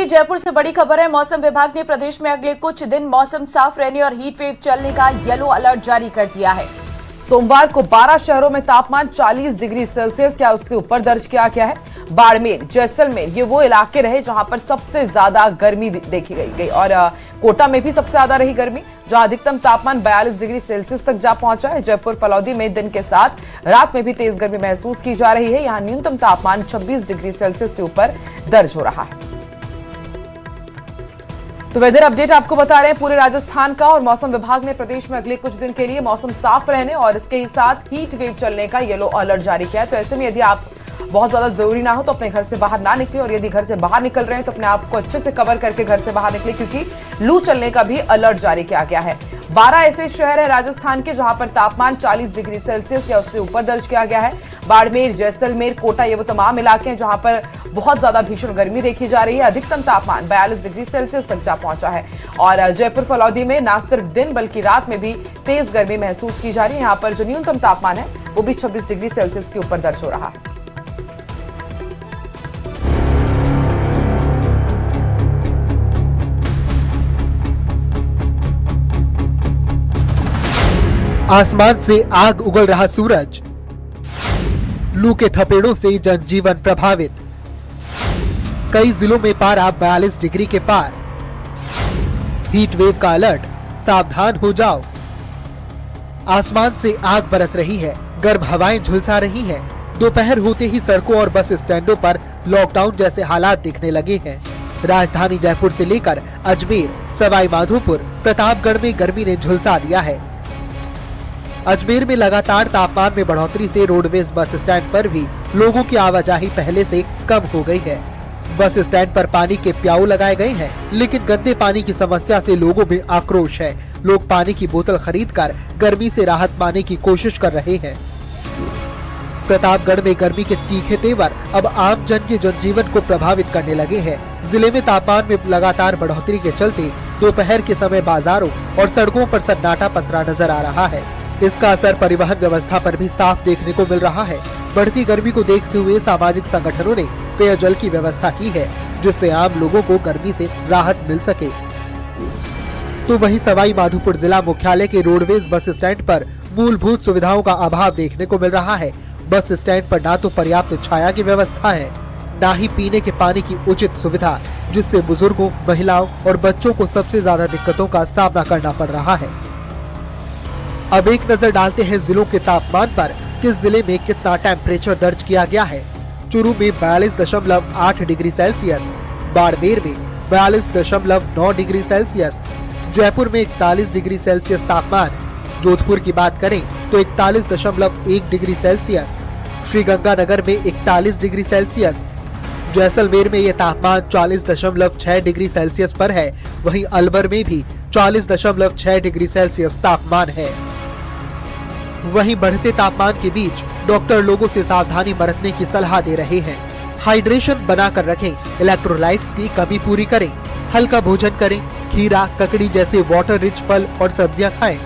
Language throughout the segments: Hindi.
जयपुर से बड़ी खबर है। मौसम विभाग ने प्रदेश में अगले कुछ दिन मौसम साफ रहने और हीट वेव चलने का येलो अलर्ट जारी कर दिया है। सोमवार को 12 शहरों में तापमान 40 डिग्री सेल्सियस या उससे ऊपर दर्ज किया गया है। बाड़मेर, जैसलमेर ये वो इलाके रहे जहां पर सबसे ज्यादा गर्मी देखी गई और कोटा में भी सबसे ज्यादा रही गर्मी, जहां अधिकतम तापमान 42 डिग्री सेल्सियस तक जा पहुंचा है। जयपुर, फलौदी में दिन के साथ रात में भी तेज गर्मी महसूस की जा रही है। यहां न्यूनतम तापमान 26 डिग्री सेल्सियस से ऊपर दर्ज हो रहा है। तो वेदर अपडेट आपको बता रहे हैं पूरे राजस्थान का, और मौसम विभाग ने प्रदेश में अगले कुछ दिन के लिए मौसम साफ रहने और इसके ही साथ हीट वेव चलने का येलो अलर्ट जारी किया है। तो ऐसे में यदि आप बहुत ज्यादा जरूरी ना हो तो अपने घर से बाहर ना निकले, और यदि घर से बाहर निकल रहे हैं तो अपने आप को अच्छे से कवर करके घर से बाहर निकले, क्योंकि लू चलने का भी अलर्ट जारी किया गया है। 12 ऐसे शहर है राजस्थान के जहां पर तापमान 40 डिग्री सेल्सियस या उससे ऊपर दर्ज किया गया है। बाड़मेर, जैसलमेर, कोटा ये वो तमाम इलाके हैं जहां पर बहुत ज्यादा भीषण गर्मी देखी जा रही है। अधिकतम तापमान 42 डिग्री सेल्सियस तक जा पहुंचा है। और जयपुर, फलौदी में न सिर्फ दिन बल्कि रात में भी तेज गर्मी महसूस की जा रही है। यहाँ पर जो न्यूनतम तापमान है वो भी 26 डिग्री सेल्सियस के ऊपर दर्ज हो रहा है। आसमान से आग उगल रहा सूरज, लू के थपेड़ों से जनजीवन प्रभावित, कई जिलों में पारा 42 डिग्री के पार, हीट वेव का अलर्ट, सावधान हो जाओ। आसमान से आग बरस रही है, गर्म हवाएं झुलसा रही हैं। दोपहर होते ही सड़कों और बस स्टैंडों पर लॉकडाउन जैसे हालात दिखने लगे हैं। राजधानी जयपुर से लेकर अजमेर, सवाई माधोपुर, प्रतापगढ़ में गर्मी ने झुलसा दिया है। अजमेर में लगातार तापमान में बढ़ोतरी से रोडवेज बस स्टैंड पर भी लोगों की आवाजाही पहले से कम हो गई है। बस स्टैंड पर पानी के प्याऊ लगाए गए हैं, लेकिन गंदे पानी की समस्या से लोगों में आक्रोश है। लोग पानी की बोतल खरीदकर गर्मी से राहत पाने की कोशिश कर रहे हैं। प्रतापगढ़ में गर्मी के तीखे तेवर अब आम जन के जनजीवन को प्रभावित करने लगे हैं। जिले में तापमान में लगातार बढ़ोतरी के चलते दोपहर के समय बाजारों और सड़कों पर सन्नाटा पसरा नजर आ रहा है। इसका असर परिवहन व्यवस्था पर भी साफ देखने को मिल रहा है। बढ़ती गर्मी को देखते हुए सामाजिक संगठनों ने पेयजल की व्यवस्था की है, जिससे आम लोगों को गर्मी से राहत मिल सके। तो वहीं सवाई माधोपुर जिला मुख्यालय के रोडवेज बस स्टैंड पर मूलभूत सुविधाओं का अभाव देखने को मिल रहा है। बस स्टैंड पर न तो पर्याप्त छाया की व्यवस्था है, न ही पीने के पानी की उचित सुविधा, जिससे बुजुर्गों, महिलाओं और बच्चों को सबसे ज्यादा दिक्कतों का सामना करना पड़ रहा है। अब एक नजर डालते हैं जिलों के तापमान पर। किस जिले में कितना टेम्परेचर दर्ज किया गया है। चूरू में 42.8 डिग्री सेल्सियस, बाड़मेर में 42.9 डिग्री सेल्सियस, जयपुर में 41 डिग्री सेल्सियस तापमान। जोधपुर की बात करें तो 41.1 डिग्री सेल्सियस, श्रीगंगानगर में 41 डिग्री सेल्सियस, जैसलमेर में ये तापमान 40.6 डिग्री सेल्सियस पर है। वहीं अलवर में भी 40.6 डिग्री सेल्सियस तापमान है। वहीं बढ़ते तापमान के बीच डॉक्टर लोगों से सावधानी बरतने की सलाह दे रहे हैं। हाइड्रेशन बनाकर रखें, इलेक्ट्रोलाइट्स की कमी पूरी करें, हल्का भोजन करें, खीरा, ककड़ी जैसे वाटर रिच फल और सब्जियां खाएं,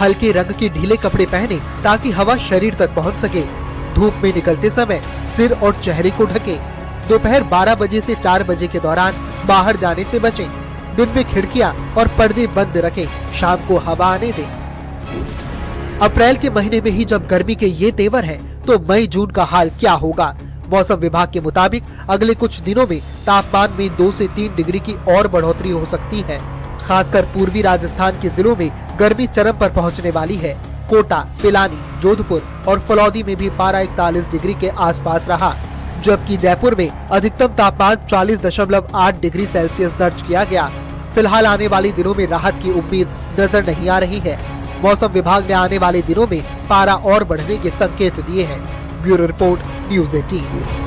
हल्के रंग के ढीले कपड़े पहनें ताकि हवा शरीर तक पहुंच सके। धूप में निकलते समय सिर और चेहरे को ढकें। दोपहर 12 बजे से 4 बजे के दौरान बाहर जाने से बचें। दिन में खिड़कियां और पर्दे बंद रखें, शाम को हवा आने दें। अप्रैल के महीने में ही जब गर्मी के ये तेवर हैं, तो मई जून का हाल क्या होगा। मौसम विभाग के मुताबिक अगले कुछ दिनों में तापमान में 2 से 3 डिग्री की और बढ़ोतरी हो सकती है। खासकर पूर्वी राजस्थान के जिलों में गर्मी चरम पर पहुंचने वाली है। कोटा, पिलानी, जोधपुर और फलौदी में भी पारा 41 डिग्री के आसपास रहा, जबकि जयपुर में अधिकतम तापमान 40.8 डिग्री सेल्सियस दर्ज किया गया। फिलहाल आने वाले दिनों में राहत की उम्मीद नजर नहीं आ रही है। मौसम विभाग ने आने वाले दिनों में पारा और बढ़ने के संकेत दिए हैं। Bureau report, news 18।